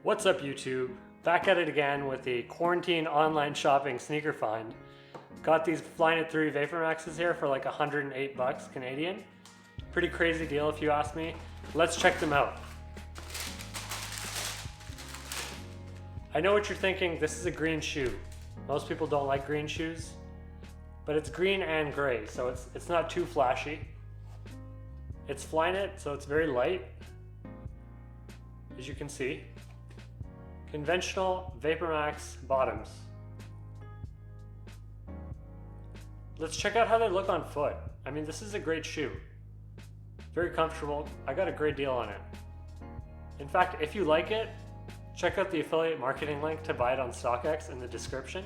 What's up YouTube? Back at it again with the quarantine online shopping sneaker find. Got these Flyknit 3 VaporMaxes here for like 108 bucks Canadian. Pretty crazy deal if you ask me. Let's check them out. I know what you're thinking, this is a green shoe. Most people don't like green shoes, but it's green and gray, so it's not too flashy. It's Flyknit, so it's very light, as you can see. Conventional VaporMax bottoms. Let's check out how they look on foot. I mean, this is a great shoe. Very comfortable. I got a great deal on it. In fact, if you like it, check out the affiliate marketing link to buy it on StockX in the description.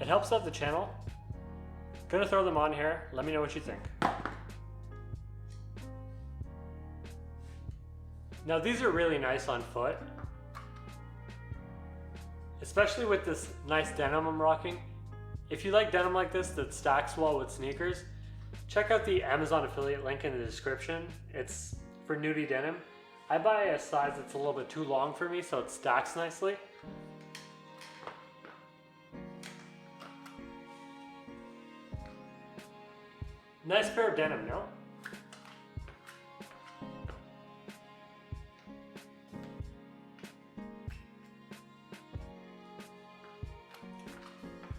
It helps out the channel. Gonna throw them on here. Let me know what you think. Now these are really nice on foot, especially with this nice denim I'm rocking. If you like denim like this that stacks well with sneakers, check out the Amazon affiliate link in the description. It's for nudie denim. I buy a size that's a little bit too long for me, so it stacks nicely. Nice pair of denim, no?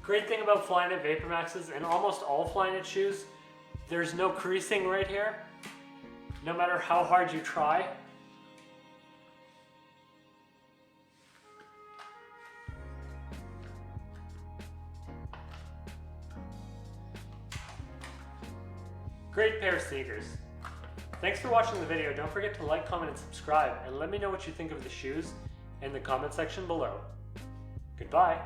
Great thing about Flyknit VaporMaxes and almost all Flyknit shoes, there's no creasing right here, no matter how hard you try. Great pair of sneakers. Thanks for watching the video. Don't forget to like, comment, and subscribe, and let me know what you think of the shoes in the comment section below. Goodbye.